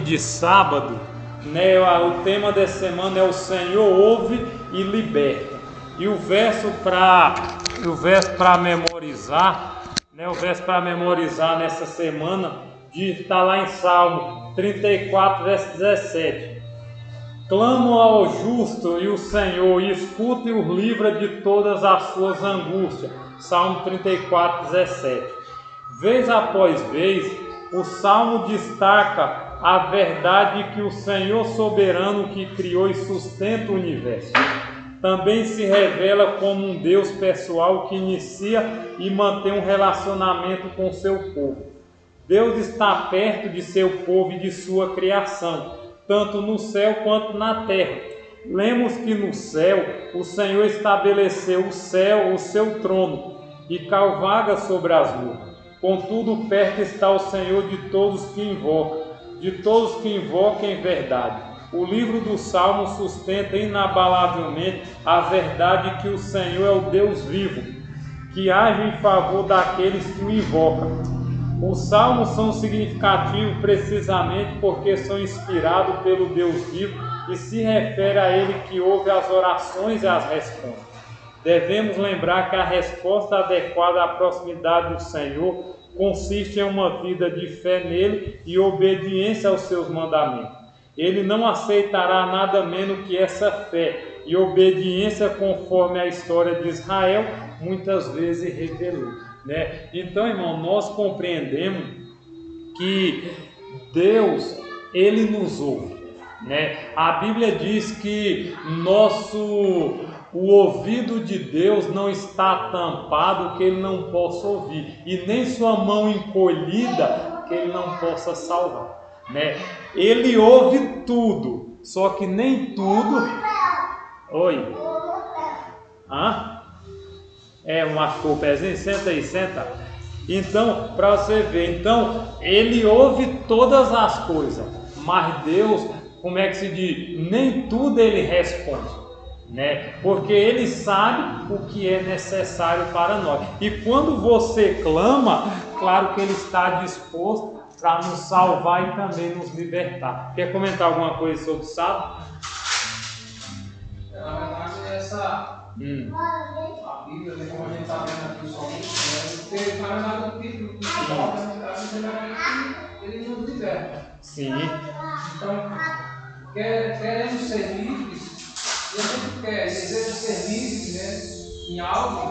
De sábado, né? O tema dessa semana é o Senhor ouve e liberta. E o verso para memorizar, né? O verso para memorizar nessa semana está lá em Salmo 34, verso 17. Clamo ao justo e o Senhor escuta e os livra de todas as suas angústias. Salmo 34, 17. Vez após vez, o Salmo destaca a verdade que o Senhor soberano que criou e sustenta o universo também se revela como um Deus pessoal que inicia e mantém um relacionamento com seu povo. Deus está perto de seu povo e de sua criação, tanto no céu quanto na terra. Lemos que no céu o Senhor estabeleceu o céu, o seu trono, e cavalga sobre as nuvens. Contudo, perto está o Senhor de todos que invocam em verdade. O livro do Salmo sustenta inabalavelmente a verdade que o Senhor é o Deus vivo, que age em favor daqueles que o invocam. Os salmos são significativos precisamente porque são inspirados pelo Deus vivo e se refere a Ele que ouve as orações e as responde. Devemos lembrar que a resposta adequada à proximidade do Senhor consiste em uma vida de fé nele e obediência aos seus mandamentos. Ele não aceitará nada menos que essa fé e obediência conforme a história de Israel muitas vezes revelou, né? Então, irmão, nós compreendemos que Deus, Ele nos ouve, né? A Bíblia diz que o ouvido de Deus não está tampado que Ele não possa ouvir, e nem sua mão encolhida que Ele não possa salvar, né? Ele ouve tudo, só que nem tudo. Oi. Machucou o pezinho? Senta aí, senta. Então, para você ver, então, ele ouve todas as coisas, mas Deus, como é que se diz? Nem tudo ele responde, né? Porque ele sabe o que é necessário para nós. E quando você clama, claro que ele está disposto para nos salvar e também nos libertar. Quer comentar alguma coisa sobre o sábado? Na verdade, a Bíblia, como a gente está vendo aqui somente, porque na verdade o título que se coloca no caso ele nos liberta. Sim. Então, queremos ser livres, e a gente quer, deseja ser livre, né, em algo,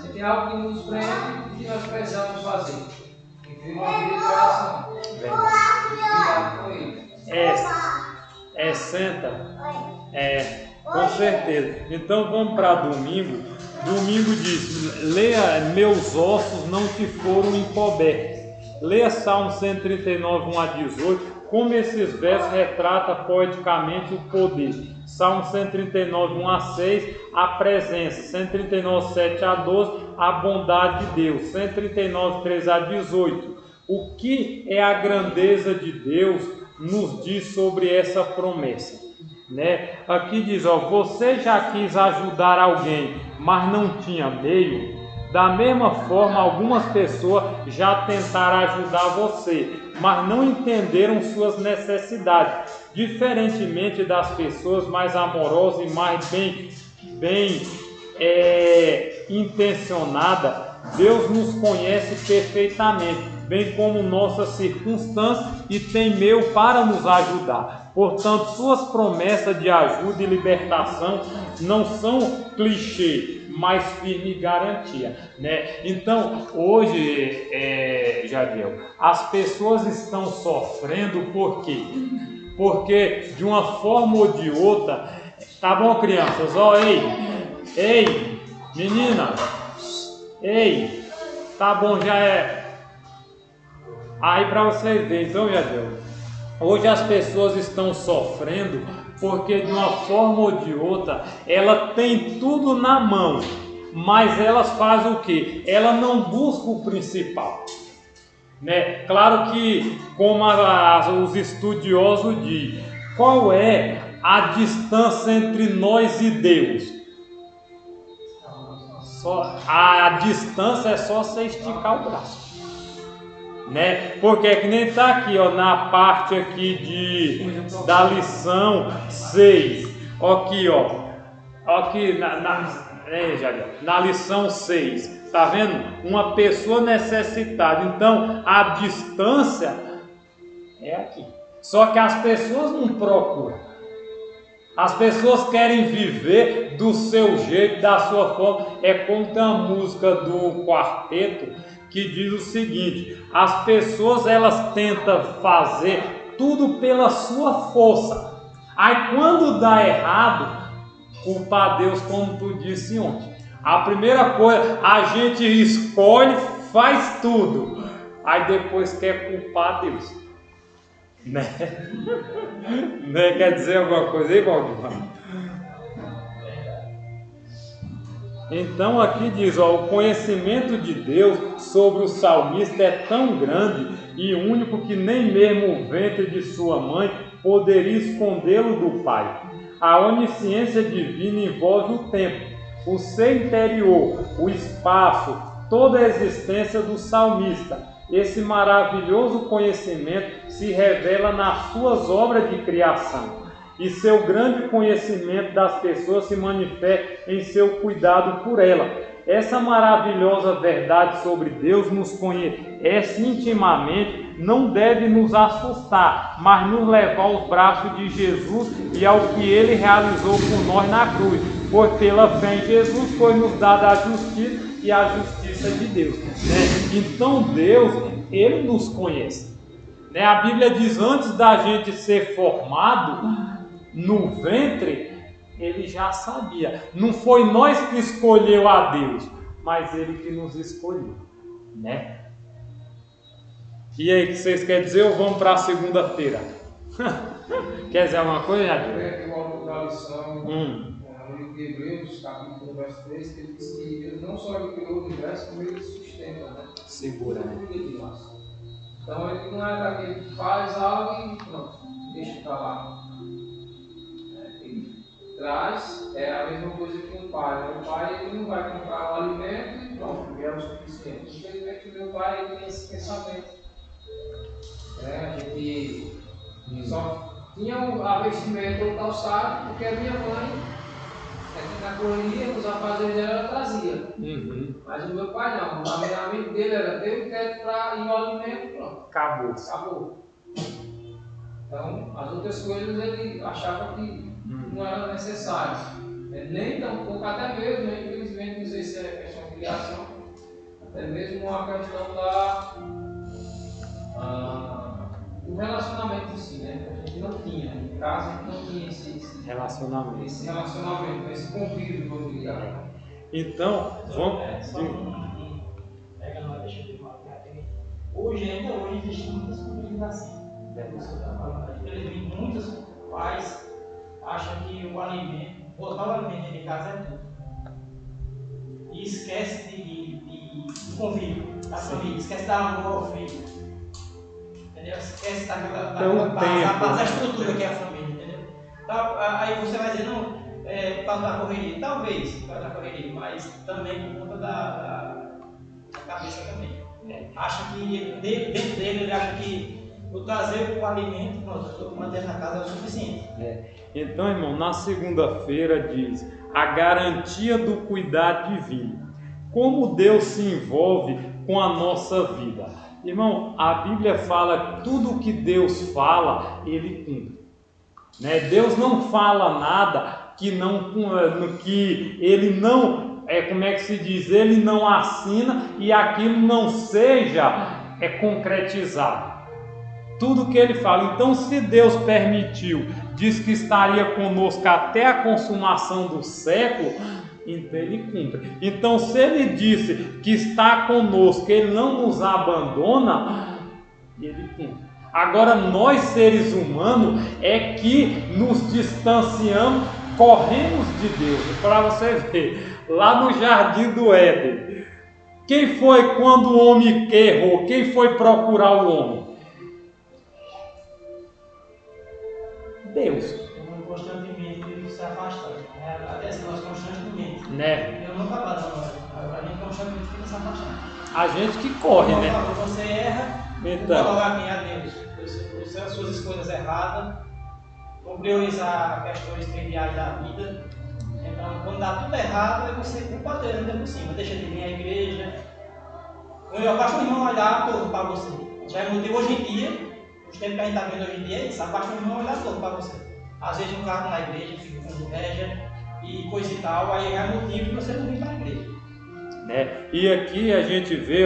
se tem algo que nos prende, o que nós precisamos fazer? Viver uma vida de oração. Cuidado com ele. Senta. Com certeza. Então vamos para domingo. Domingo diz: leia, meus ossos não te foram encobertos. Leia Salmo 139, 1 a 18. Como esses versos retratam poeticamente o poder. Salmo 139, 1 a 6, a presença. 139, 7 a 12, a bondade de Deus. 139, 13 a 18. O que é a grandeza de Deus nos diz sobre essa promessa, né? Aqui diz, você já quis ajudar alguém, mas não tinha meio. Da mesma forma, algumas pessoas já tentaram ajudar você, mas não entenderam suas necessidades. Diferentemente das pessoas mais amorosas e mais bem intencionadas, Deus nos conhece perfeitamente, bem como nossas circunstâncias, e tem meio para nos ajudar. Portanto, suas promessas de ajuda e libertação não são clichê, mas firme garantia, né? Então, hoje, Jadiel, as pessoas estão sofrendo por quê? Porque de uma forma ou de outra, tá bom, crianças? Ei, menina, tá bom, já é. Aí para você ver, então, Jadiel, hoje as pessoas estão sofrendo porque de uma forma ou de outra, ela tem tudo na mão, mas elas fazem o quê? Ela não busca o principal, né? Claro que, como os estudiosos dizem, qual é a distância entre nós e Deus? A distância é só você esticar o braço. né? Porque é que nem está aqui, ó, na parte aqui da lição 6. Aqui, ó. Aqui na lição 6. Tá vendo? Uma pessoa necessitada. Então, a distância é aqui. Só que as pessoas não procuram. As pessoas querem viver do seu jeito, da sua forma. É como tem uma música do quarteto que diz o seguinte: as pessoas elas tentam fazer tudo pela sua força. Aí quando dá errado, culpar Deus, como tu disse ontem. A primeira coisa, a gente escolhe, faz tudo. Aí depois quer culpar Deus. Né? Né? Quer dizer alguma coisa aí, Valdemar? Então aqui diz, ó, o conhecimento de Deus sobre o salmista é tão grande e único que nem mesmo o ventre de sua mãe poderia escondê-lo do Pai. A onisciência divina envolve o tempo, o ser interior, o espaço, toda a existência do salmista. Esse maravilhoso conhecimento se revela nas suas obras de criação. E seu grande conhecimento das pessoas se manifesta em seu cuidado por ela. Essa maravilhosa verdade sobre Deus nos conhece intimamente, não deve nos assustar, mas nos levar aos braços de Jesus e ao que Ele realizou por nós na cruz. Pois pela fé em Jesus foi nos dada a justiça e a justiça de Deus. Né? Então Deus, Ele nos conhece. Né? A Bíblia diz, antes da gente ser formado no ventre, Ele já sabia. Não foi nós que escolheu a Deus, mas Ele que nos escolheu, né? E aí, o que vocês querem dizer ou vamos para a segunda-feira? Quer dizer alguma coisa, Jadir? Eu volto para a lição, no livro de Hebreus, capítulo verso 3, que ele diz que Deus não só criou o universo, como Ele sustenta, né? Segura, né? Então Ele não é daquele que faz algo e pronto, deixa para lá. Traz é a mesma coisa que um pai. O pai ele não vai comprar o alimento e pronto, porque é o suficiente. Infelizmente, o meu pai ele tem esse pensamento. A gente só tinha a vestimenta ou calçado porque a minha mãe, na correria, os afazeres dela, ela trazia. Mas o meu pai não. O amigo dele era ter o teto para ir ao alimento e pronto. Acabou. Então, as outras coisas ele achava que não era necessário. Nem tampouco, até mesmo, infelizmente, não sei se é questão de criação, até mesmo a questão do relacionamento em si, né? A gente não tinha, em casa a gente não tinha esse relacionamento, esse convívio familiar. Então, vamos. Hoje existem muitas famílias assim. Infelizmente, muitos pais acham que o alimento, botar o alimento dentro de casa é tudo. E esquece de convívio da família, esquece da amor ao filho. Entendeu? Esquece da estrutura que é a família, entendeu? Então, aí você vai dizer, não, por causa da correria. Talvez, por causa da correria, mas também por conta da cabeça também. Acha que dentro dele, ele acha que o trazer o alimento, pronto, manter na casa é o suficiente. Então, irmão, na segunda-feira diz a garantia do cuidado divino. Como Deus se envolve com a nossa vida. Irmão, a Bíblia fala que tudo que Deus fala, Ele cumpre. Né? Deus não fala nada que Ele não, como é que se diz? Ele não assina e aquilo não seja concretizado. Tudo que Ele fala. Então, se Deus permitiu, diz que estaria conosco até a consumação do século, então Ele cumpre. Então, se Ele disse que está conosco, que Ele não nos abandona, Ele cumpre. Agora, nós seres humanos é que nos distanciamos, corremos de Deus. Para você ver, lá no Jardim do Éden, quem foi quando o homem errou? Quem foi procurar o homem? Deus. Constantemente se afastando. Até se nós constantemente. Né? Eu nunca falo, a gente constantemente fica se afastando. A gente que corre, né? Você erra, Então, colocar aqui a Deus as suas escolhas erradas, não priorizar questões triviais da vida. Então, quando dá tudo errado, aí você culpa Deus ainda por cima, deixa de vir à igreja. Eu basta o irmão olhar todo para você. Já é motivo hoje em dia, os tempos que a gente está vendo hoje em dia é isso, basta o irmão olhar todo para você. Às vezes um carro na igreja, fica com inveja e coisa e tal, aí é motivo de você não vir para a igreja. E aqui a gente vê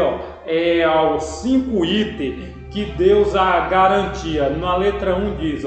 os 5 itens que Deus a garantia. Na letra 1 diz,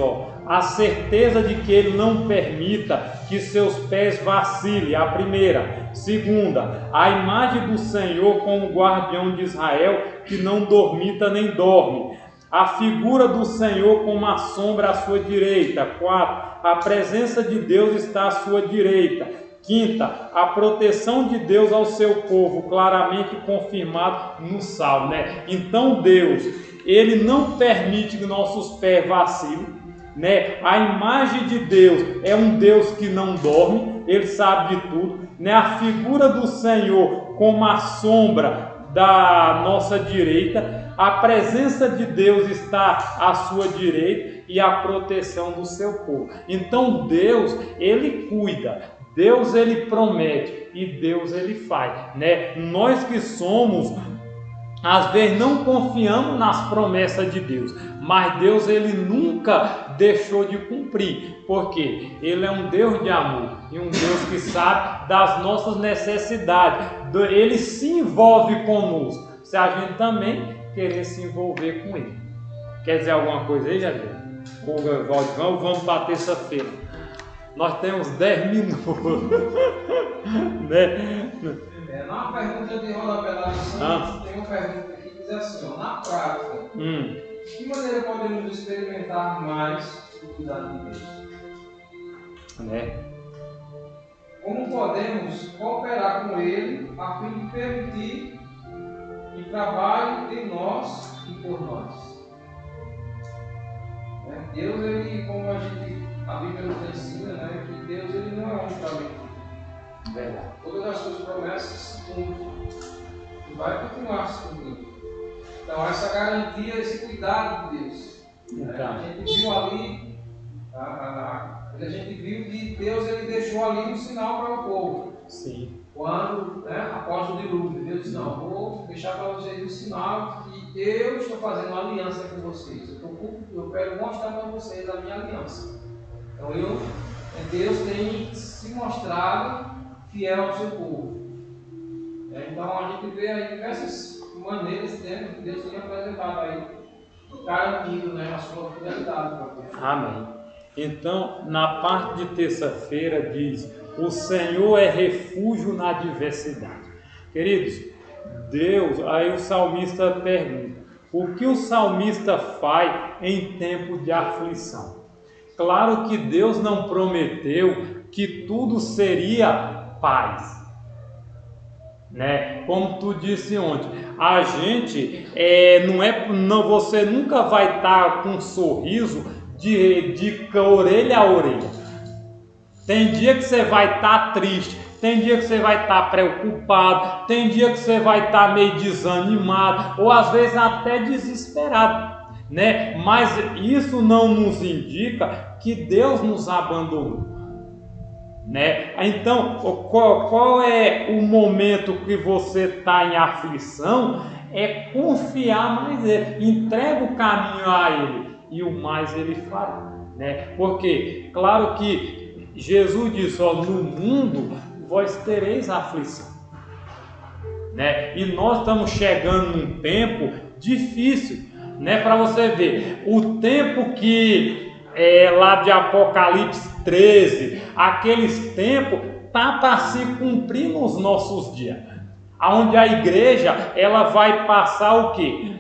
a certeza de que Ele não permita que seus pés vacilem, a primeira. Segunda, a imagem do Senhor como guardião de Israel, que não dormita nem dorme. A figura do Senhor como a sombra à sua direita. 4, a presença de Deus está à sua direita. Quinta, a proteção de Deus ao seu povo, claramente confirmado no Salmo, Então Deus, Ele não permite que nossos pés vacilem, A imagem de Deus é um Deus que não dorme, Ele sabe de tudo, A figura do Senhor como a sombra da nossa direita, a presença de Deus está à sua direita e a proteção do seu povo. Então Deus, Ele cuida. Deus, Ele promete e Deus, Ele faz, Nós que somos, às vezes não confiamos nas promessas de Deus, mas Deus, Ele nunca deixou de cumprir, porque Ele é um Deus de amor e um Deus que sabe das nossas necessidades. Ele se envolve conosco, se a gente também querer se envolver com Ele. Quer dizer alguma coisa aí, Javier? Vamos para terça-feira. Nós temos 10 minutos. Na pergunta de rodapé lá de Santos, tem uma pergunta aqui que diz assim, na prática, de que maneira podemos experimentar mais o cuidado de Deus? Como podemos cooperar com Ele a fim de permitir que trabalhe em nós e por nós? Deus, Ele, como a Bíblia nos ensina, que Deus, Ele não é homem para mentir. Verdade. Todas as suas promessas se cumprem e vai continuar se cumprindo. Então, essa garantia, esse cuidado de Deus. A gente viu ali, a gente viu que Deus, Ele deixou ali um sinal para o povo. Sim. Quando, após o dilúvio, Deus disse, não, vou deixar para vocês um sinal que eu estou fazendo uma aliança com vocês. Eu quero mostrar para vocês a minha aliança. Então, Deus tem se mostrado fiel ao seu povo. Então, a gente vê aí diversas maneiras que Deus tem apresentado aí, garantindo a sua fidelidade para o povo. Amém. Então, na parte de terça-feira diz, o Senhor é refúgio na adversidade. Queridos, Deus, aí o salmista pergunta, o que o salmista faz em tempo de aflição? Claro que Deus não prometeu que tudo seria paz, Como tu disse ontem, a gente você nunca vai estar com um sorriso de orelha a orelha. Tem dia que você vai estar triste, tem dia que você vai estar preocupado, tem dia que você vai estar meio desanimado, ou às vezes até desesperado, Mas isso não nos indica que Deus nos abandonou, Então, qual é o momento que você está em aflição? É confiar mais nele, entrega o caminho a Ele e o mais Ele fará, Porque, claro que Jesus disse, no mundo vós tereis aflição, E nós estamos chegando num tempo difícil, Para você ver, o tempo que lá de Apocalipse 13, aqueles tempos tá para se cumprir nos nossos dias, onde a igreja ela vai passar o quê?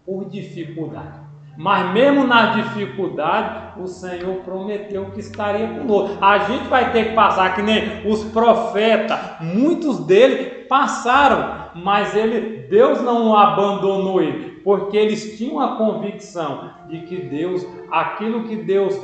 Por dificuldade. Mas mesmo nas dificuldades, o Senhor prometeu que estaria conosco. A gente vai ter que passar, que nem os profetas, muitos deles passaram, mas Deus não abandonou ele, porque eles tinham a convicção de que Deus, aquilo que Deus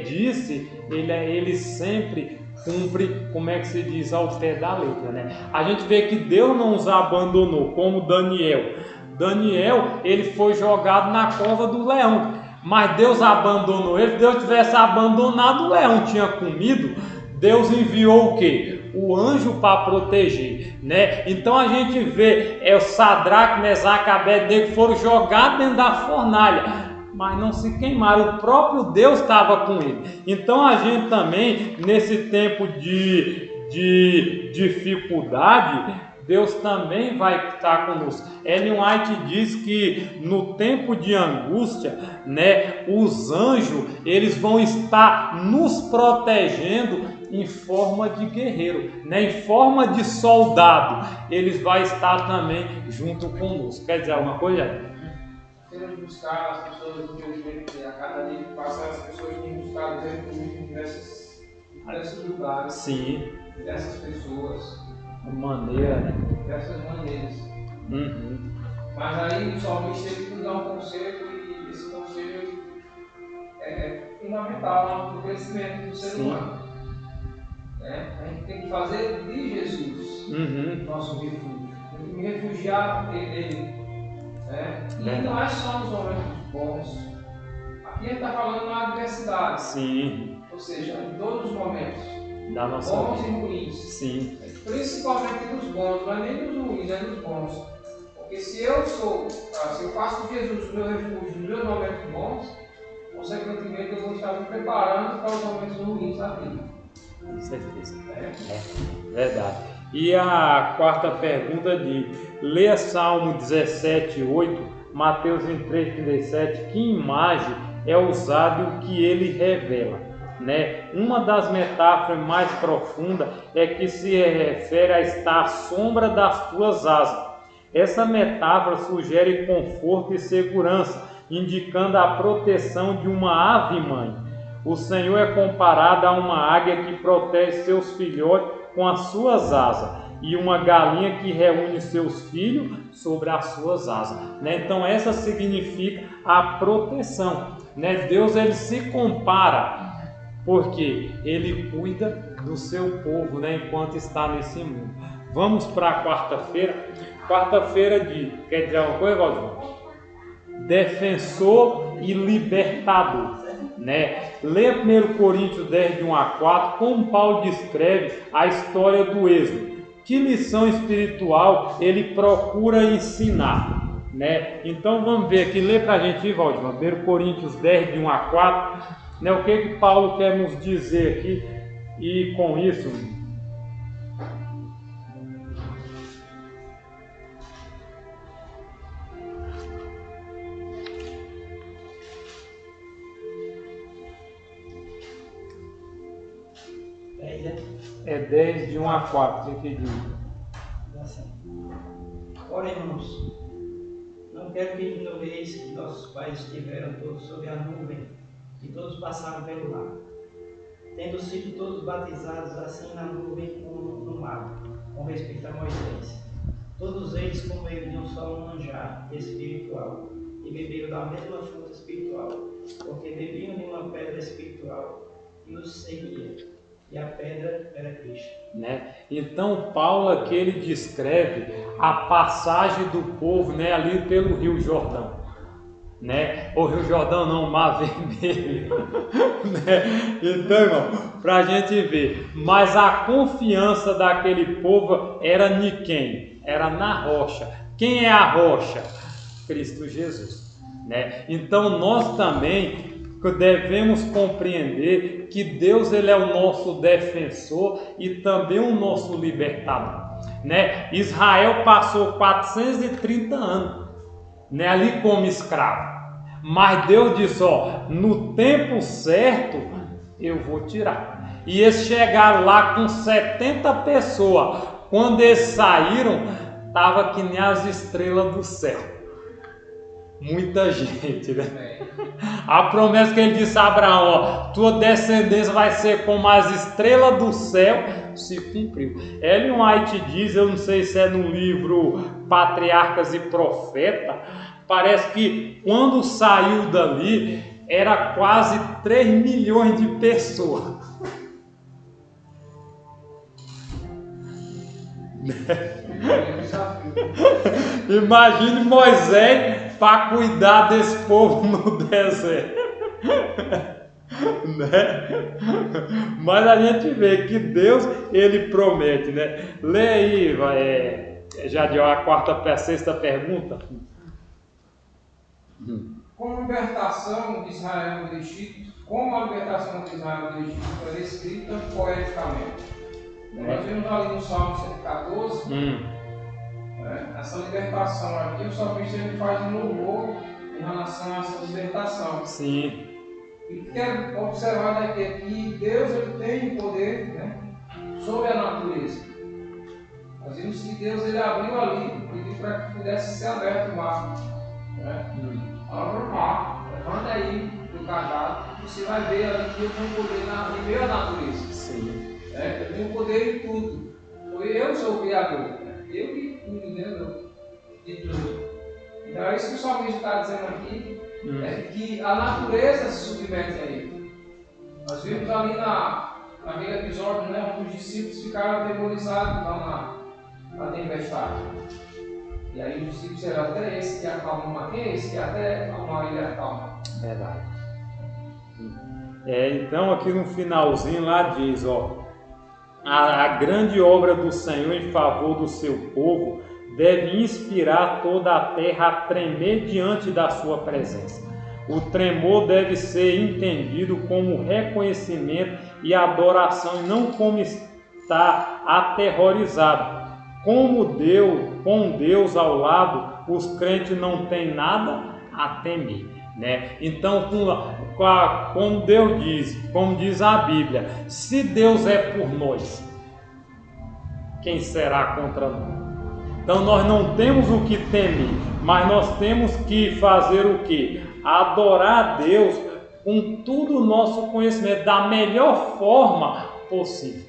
disse, ele sempre cumpre, como é que se diz, ao pé da letra, A gente vê que Deus não os abandonou, como Daniel. Daniel, ele foi jogado na cova do leão, mas Deus abandonou ele. Se Deus tivesse abandonado, o leão tinha comido. Deus enviou o quê? O anjo para proteger, né? Então a gente vê o Sadraque, Mesaque e Abednego foram jogados dentro da fornalha, mas não se queimaram. O próprio Deus estava com ele. Então a gente também, nesse tempo de dificuldade, Deus também vai estar conosco. Ellen White diz que no tempo de angústia, né, os anjos, eles vão estar nos protegendo em forma de guerreiro, né, em forma de soldado. Eles vão estar também junto conosco. Quer dizer alguma coisa? Temos buscar as pessoas, infelizmente, a cada dia que passa, as pessoas têm buscado refúgio em diversos lugares. Sim. Dessas pessoas. Maneira, né? Dessas maneiras. Uhum. Mas aí o salmista ele nos dá um conselho, e esse conselho é fundamental no crescimento do ser humano. A gente tem que fazer de Jesus nosso refúgio. Tem que me refugiar nele. E não é só nos momentos bons. Aqui a gente está falando na adversidade. Sim. Ou seja, em todos os momentos. Da nossa Bons vida. e ruins. Sim. Principalmente nos bons, não é nem nos ruins, é nos bons. Porque se eu faço de Jesus o meu refúgio nos meus momentos bons, consequentemente eu vou estar me preparando para os momentos ruins da vida. Com certeza. É verdade. E a quarta pergunta diz: leia Salmo 17:8, Mateus 3:37, que imagem é usada e o que ele revela, né? Uma das metáforas mais profundas é que se refere a estar à sombra das tuas asas. Essa metáfora sugere conforto e segurança, indicando a proteção de uma ave-mãe. O Senhor é comparado a uma águia que protege seus filhotes com as suas asas e uma galinha que reúne seus filhos sobre as suas asas, né? Então essa significa a proteção, né? Deus ele se compara porque ele cuida do seu povo, né? Enquanto está nesse mundo. Vamos para a quarta-feira. Quarta-feira quer dizer alguma coisa, Valdir? Defensor e libertador, né? Leia 1 Coríntios 10, de 1 a 4, como Paulo descreve a história do Êxodo. Que lição espiritual ele procura ensinar, né? Então vamos ver aqui, lê para a gente, Valdir, 1 Coríntios 10, de 1 a 4, né? O que Paulo quer nos dizer aqui, e com isso... É 10, de 1 a 4, o que diz? Assim. Ora, irmãos, não quero que ignoreis que nossos pais estiveram todos sob a nuvem, e todos passaram pelo mar, tendo sido todos batizados assim na nuvem como no mar, com respeito a Moisés. Todos eles comeram de um só manjar espiritual, e beberam da mesma fonte espiritual, porque bebiam de uma pedra espiritual que os seguia. E a pedra era Cristo, né? Então Paulo aqui ele descreve a passagem do povo, né, ali pelo Rio Jordão, né? O Rio Jordão não, o Mar Vermelho, né? Então, irmão, para a gente ver, mas a confiança daquele povo era em quem? Era na rocha. Quem é a rocha? Cristo Jesus, né? Então nós também devemos compreender que Deus ele é o nosso defensor e também o nosso libertador, né? Israel passou 430 anos, né, ali como escravo, mas Deus disse, no tempo certo eu vou tirar. E eles chegaram lá com 70 pessoas. Quando eles saíram, estava que nem as estrelas do céu. Muita gente, né? A promessa que ele disse a Abraão, tua descendência vai ser como as estrelas do céu, se cumpriu. Ellen White diz, eu não sei se é no livro Patriarcas e Profetas, parece que quando saiu dali, era quase 3 milhões de pessoas. É um desafio. Imagine Moisés para cuidar desse povo no deserto. Né? Mas a gente vê que Deus, ele promete, né? Lê aí, Jadiel, a sexta pergunta. Como a libertação de Israel do Egito, como a libertação de Israel do Egito foi descrita poeticamente. Nós vimos ali no Salmo 114, essa libertação aqui, o salmista ele faz um louvor em relação a essa libertação. Sim. E quero observar daqui que Deus ele tem poder, né, sobre a natureza. Nós vimos que Deus ele abriu ali, pediu para que pudesse ser aberto o mar. Né? Abra o mar, levanta aí do cajado, você vai ver ali que eu tenho poder em meio à natureza. Sim. Eu tenho poder em tudo. Eu sou o Criador. Eu que cuido de tudo. Então é isso que o salmista está dizendo aqui, é que a natureza se submete a ele. Nós vimos ali naquele episódio, né, onde os discípulos ficaram atemorizados lá na tempestade. E aí os discípulos disseram, até esse que acalma uma, quem é esse que até a mar ele acalma? Verdade. Então aqui no finalzinho lá diz, a grande obra do Senhor em favor do seu povo deve inspirar toda a terra a tremer diante da sua presença. O tremor deve ser entendido como reconhecimento e adoração e não como estar aterrorizado. Com Deus ao lado, os crentes não têm nada a temer. Né? Então, como Deus diz, como diz a Bíblia, se Deus é por nós, quem será contra nós? Então nós não temos o que temer, mas nós temos que fazer o quê? Adorar a Deus com todo o nosso conhecimento, da melhor forma possível,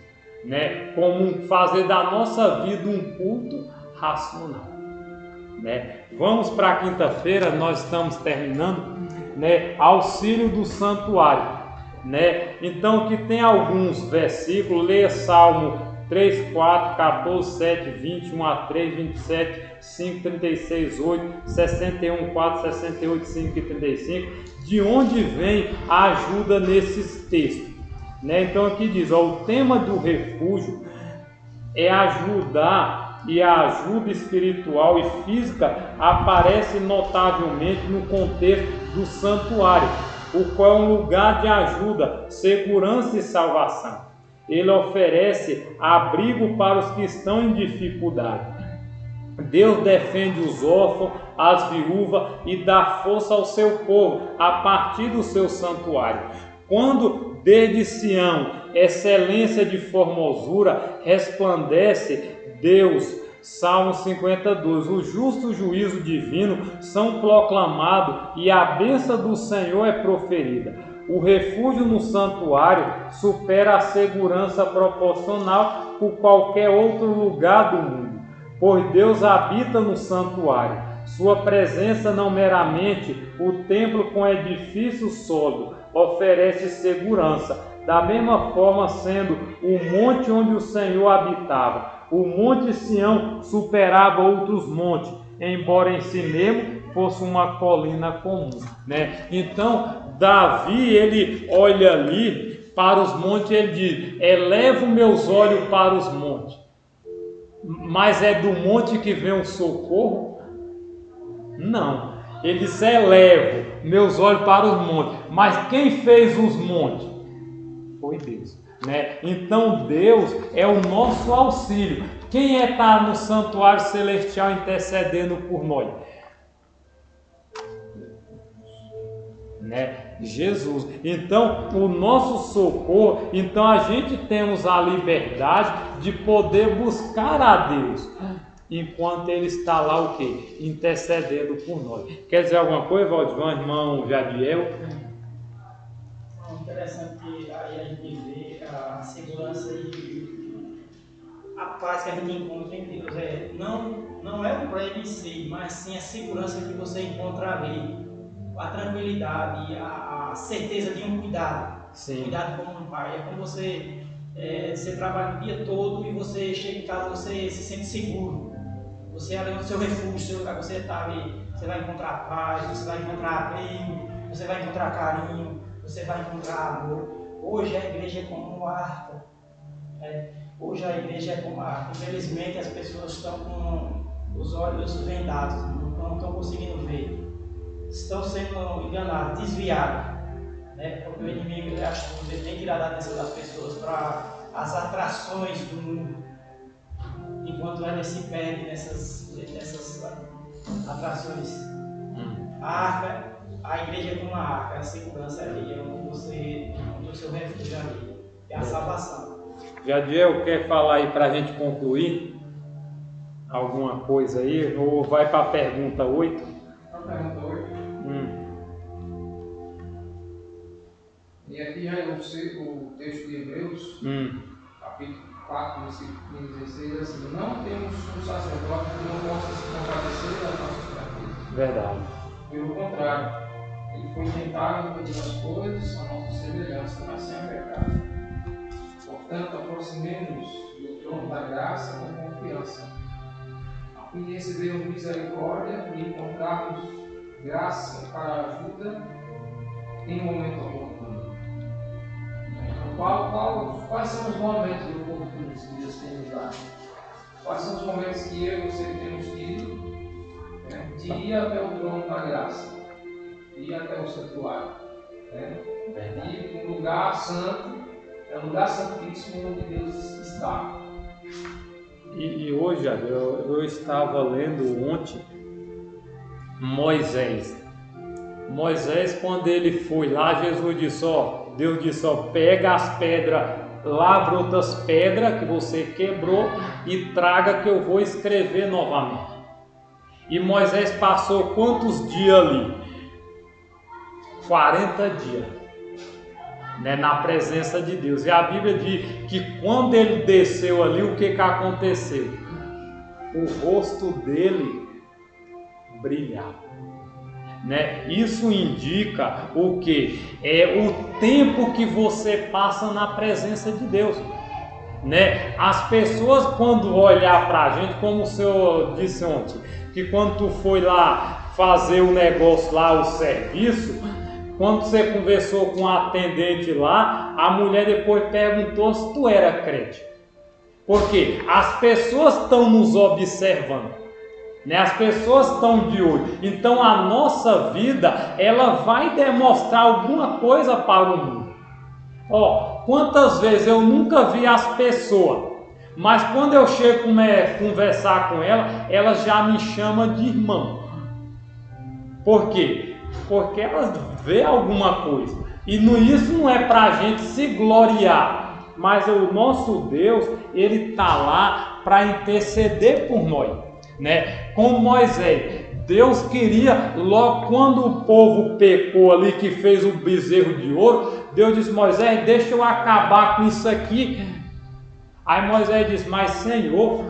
né? Como fazer da nossa vida um culto racional. Né? Vamos para a quinta-feira, nós estamos terminando, né? Auxílio do santuário, né? Então que tem alguns versículos, leia Salmo 3, 4, 14, 7, 20, 1 a 3, 27, 5, 36, 8, 61, 4, 68, 5 e 35, de onde vem a ajuda nesses textos, né? Então aqui diz, o tema do refúgio é ajudar, e a ajuda espiritual e física aparece notavelmente no contexto do santuário, o qual é um lugar de ajuda, segurança e salvação. Ele oferece abrigo para os que estão em dificuldade. Deus defende os órfãos, as viúvas e dá força ao seu povo a partir do seu santuário. Quando desde Sião, excelência de formosura, resplandece Deus, Salmo 52, o justo juízo divino são proclamados e a bênção do Senhor é proferida. O refúgio no santuário supera a segurança proporcional por qualquer outro lugar do mundo, pois Deus habita no santuário. Sua presença não meramente o templo com edifício sólido oferece segurança, da mesma forma sendo o monte onde o Senhor habitava. O monte Sião superava outros montes, embora em si mesmo fosse uma colina comum, né? Então, Davi, ele olha ali para os montes, ele diz, elevo meus olhos para os montes. Mas é do monte que vem o socorro? Não. Ele diz, elevo meus olhos para os montes. Mas quem fez os montes? Foi Deus. Né? Então Deus é o nosso auxílio. Quem está no santuário celestial intercedendo por nós? Né? Jesus. Então o nosso socorro, então a gente temos a liberdade de poder buscar a Deus enquanto Ele está lá o quê? Intercedendo por nós. Quer dizer alguma coisa, Valdivan, irmão Jadiel? Interessante que aí a gente vê a segurança e a paz que a gente encontra em Deus. Não é o prédio em si, mas sim a segurança que você encontra ali. A tranquilidade, a certeza de um cuidado. Sim. Cuidado como um pai. É como você trabalha o dia todo e você chega em casa, você se sente seguro. Você ali no seu refúgio, seu lugar que você está ali, você vai encontrar paz, você vai encontrar abrigo, você vai encontrar carinho, você vai encontrar amor. Hoje a igreja é como uma arca. Hoje a igreja é como uma arca. Infelizmente as pessoas estão com os olhos vendados, não estão conseguindo ver. Estão sendo enganados, desviados. Porque o inimigo ele acha que ele tem tirado a atenção das pessoas para as atrações do mundo. Enquanto elas se perdem nessas atrações. A igreja é como uma arca, a segurança ali, é onde você encontra o seu refúgio ali, é a salvação. Jadiel, quer falar aí para a gente concluir alguma coisa aí? Ou vai para a pergunta 8? A pergunta 8. E aqui já é o texto de Hebreus, capítulo 4, versículo 15 e 16, assim: não temos um sacerdote que não possa se compadecer das nossas fraquezas. Verdade. Pelo contrário, ele foi tentado em todas as coisas, a nossa semelhança, mas sem pecado. Portanto, aproximemo-nos do trono da graça com confiança, a fim de recebermos misericórdia e encontrarmos graça para a ajuda em momento oportuno. Quais são os momentos oportunos que Deus tem nos dado? Quais são os momentos que eu e você temos tido de ir até o trono da graça, de ir até o santuário, ir para um lugar santo, é um lugar santíssimo onde Deus está. E hoje eu estava lendo ontem Moisés, quando ele foi lá, Deus disse, pega as pedras, lavra outras pedras que você quebrou e traga que eu vou escrever novamente. E Moisés passou quantos dias ali? 40 dias, na presença de Deus. E a Bíblia diz que quando ele desceu ali, o que aconteceu? O rosto dele brilhava. Isso indica o que? É o tempo que você passa na presença de Deus. As pessoas, quando olhar para a gente, como o senhor disse ontem, que quando tu foi lá fazer o negócio lá, o serviço, quando você conversou com a atendente lá, a mulher depois perguntou se tu era crente. Porque as pessoas estão nos observando. As pessoas estão de olho. Então a nossa vida, ela vai demonstrar alguma coisa para o mundo. Quantas vezes eu nunca vi as pessoas, mas quando eu chego a conversar com ela, ela já me chama de irmão. Por quê? Porque ela vê alguma coisa. E isso não é para a gente se gloriar, mas o nosso Deus, ele está lá para interceder por nós. Como Moisés, Deus queria, logo quando o povo pecou ali, que fez o bezerro de ouro, Deus disse: Moisés, deixa eu acabar com isso aqui. Aí Moisés disse: mas Senhor,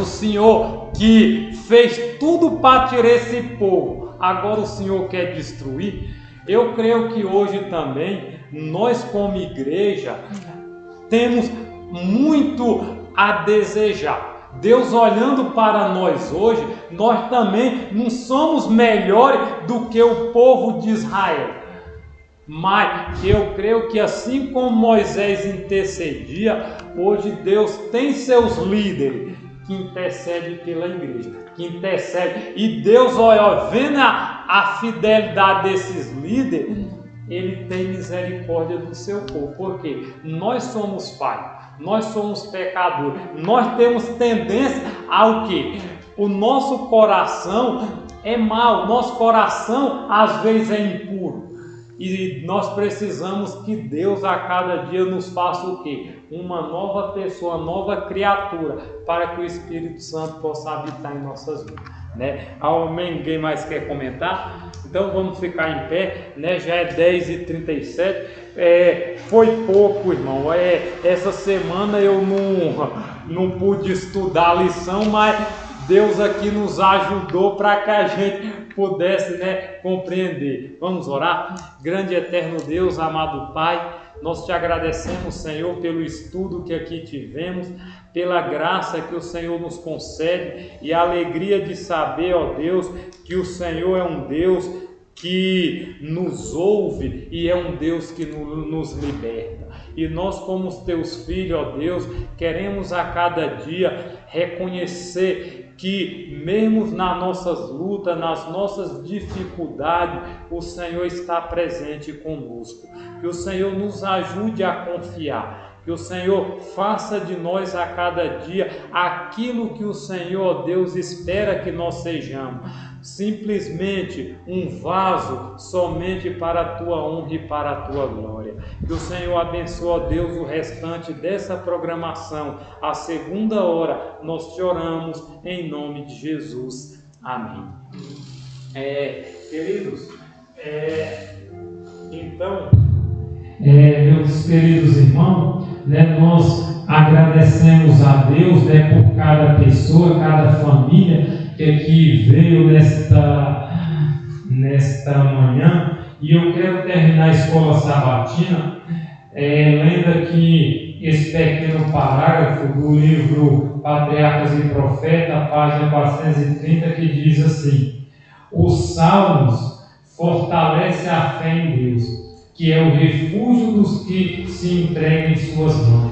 o Senhor que fez tudo para tirar esse povo, agora o Senhor quer destruir? Eu creio que hoje também, nós como igreja, temos muito a desejar. Deus olhando para nós hoje, nós também não somos melhores do que o povo de Israel. Mas eu creio que assim como Moisés intercedia, hoje Deus tem seus líderes que intercedem pela igreja, que intercedem. E Deus, olha, vendo a fidelidade desses líderes, Ele tem misericórdia do seu povo. Porque nós somos falhos. Nós somos pecadores, nós temos tendência ao quê? O nosso coração é mau, nosso coração às vezes é impuro. E nós precisamos que Deus a cada dia nos faça o quê? Uma nova pessoa, uma nova criatura, para que o Espírito Santo possa habitar em nossas vidas. Ninguém mais quer comentar? Então vamos ficar em pé, já é 10h37. Foi pouco, irmão. Essa semana eu não pude estudar a lição, mas Deus aqui nos ajudou para que a gente pudesse compreender. Vamos orar? Grande e eterno Deus, amado Pai, nós te agradecemos, Senhor, pelo estudo que aqui tivemos. pela graça que o Senhor nos concede e a alegria de saber, ó Deus, que o Senhor é um Deus que nos ouve e é um Deus que nos liberta. E nós, como os teus filhos, ó Deus, queremos a cada dia reconhecer que mesmo nas nossas lutas, nas nossas dificuldades, o Senhor está presente conosco. Que o Senhor nos ajude a confiar. Que o Senhor faça de nós a cada dia aquilo que o Senhor, ó Deus, espera que nós sejamos. Simplesmente um vaso somente para a tua honra e para a tua glória. Que o Senhor abençoe, ó Deus, o restante dessa programação. A segunda hora nós te oramos em nome de Jesus. Amém. Queridos, então, meus queridos irmãos, nós agradecemos a Deus por cada pessoa, cada família que aqui veio nesta manhã. E eu quero terminar a escola sabatina lendo aqui esse pequeno parágrafo do livro Patriarcas e Profetas, página 430, que diz assim: os salmos fortalecem a fé em Deus, que é o refúgio dos que se entregam em suas mãos.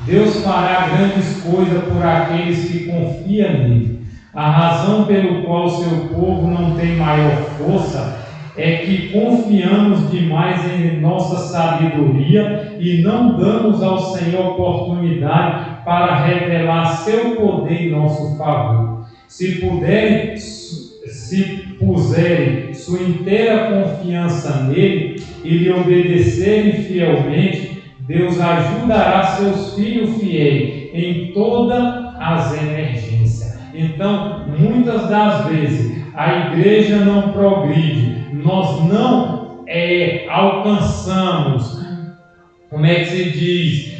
Deus fará grandes coisas por aqueles que confiam nele. A razão pelo qual seu povo não tem maior força é que confiamos demais em nossa sabedoria e não damos ao Senhor oportunidade para revelar seu poder em nosso favor. Se puserem sua inteira confiança nele e lhe obedecerem fielmente, Deus ajudará seus filhos fiéis em todas as emergências. Então, muitas das vezes, a igreja não progride, nós não alcançamos, como é que se diz,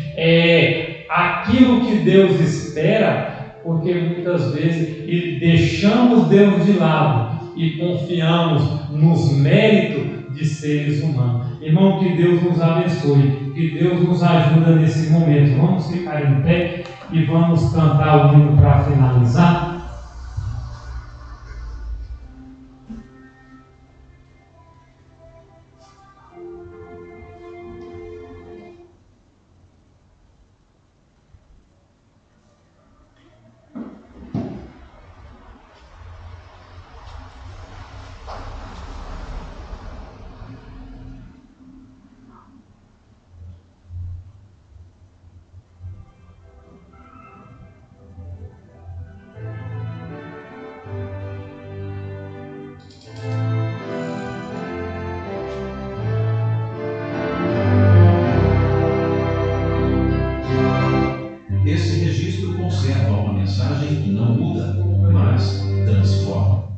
aquilo que Deus espera, porque muitas vezes deixamos Deus de lado e confiamos nos méritos de seres humanos. Irmão, que Deus nos abençoe, que Deus nos ajude nesse momento. Vamos ficar em pé e vamos cantar o hino para finalizar. Esse registro conserva uma mensagem que não muda, mas transforma.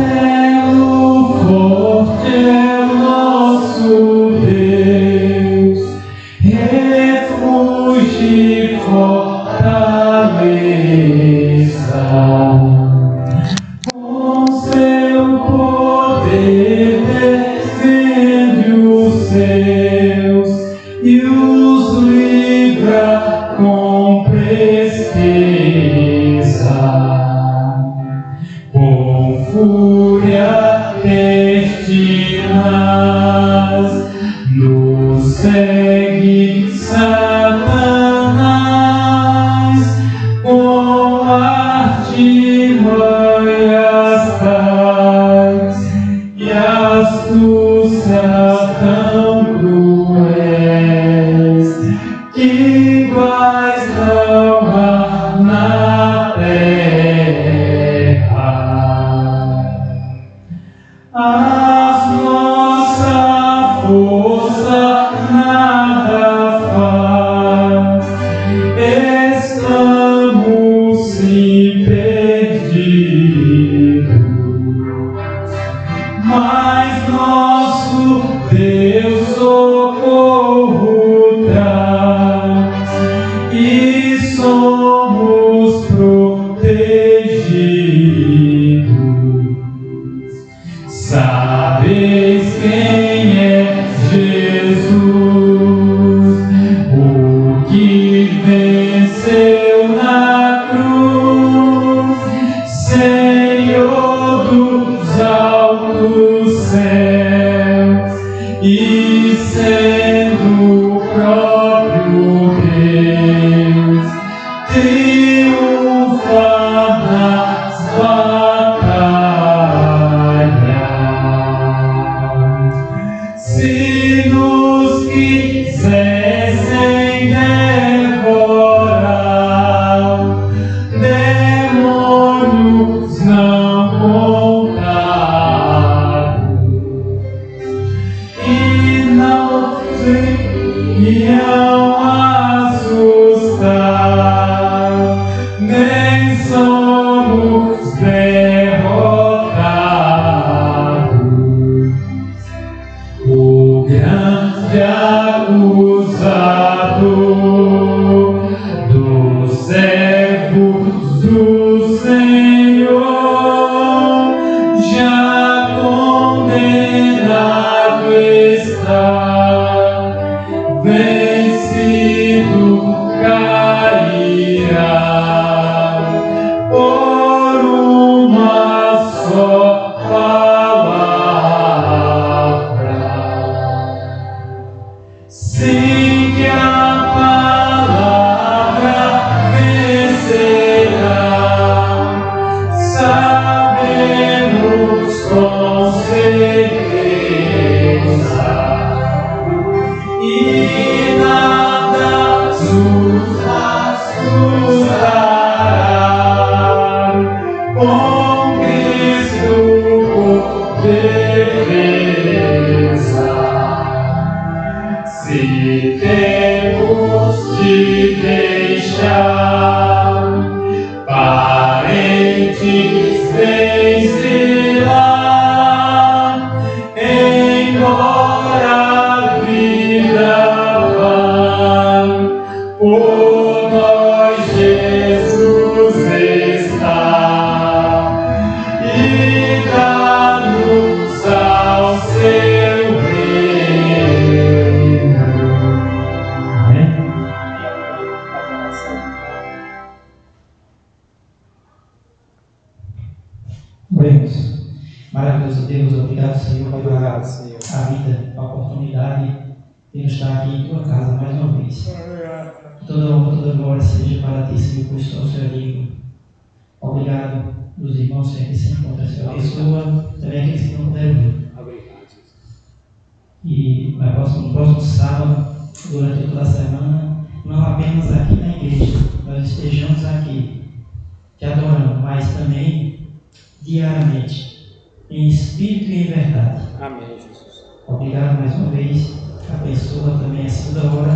Castelo forte é o nosso Deus, refúgio e fortaleza. Com seu poder defende os seus e os livra com presteza. Com fúria pertinaz nos segue Satanás, com artimanhas tais e astúcia tão cruéis, que iguais não há na terra. A nossa força nada faz, sabeis quem é Jesus, o que venceu na cruz, Senhor dos altos céus, e sendo o próprio Deus, triunfar nas batalhas. Se nos quisessem devorar, demônios não contados, e não iam assustar, nem somos derrotados. O grande acusador dos servos do Senhor já condenado está, vencido cairá por uma só palavra. Sim, que a palavra vencerá, sabemos com certeza, e nada nos assustará, com Cristo por defesa. Se temos de deixar parentes vencerá, embora a vida vá, por nós Jesus está, e dá-nos ao seu reino. Amém? Oremos. Maravilhoso Deus, obrigado, Senhor, pela a vida, a oportunidade de estar aqui em tua casa mais uma vez. Toda honra, toda glória seja para ti, Senhor, por isso seu amigo. Obrigado dos irmãos que se encontram, Senhor. Abençoa também aqueles que não puderam vir. E no próximo sábado, durante toda a semana, não apenas aqui na igreja, nós estejamos aqui te adorando, mas também diariamente, em espírito e em verdade. Amém, Jesus. Obrigado mais uma vez. Abençoa também a segunda hora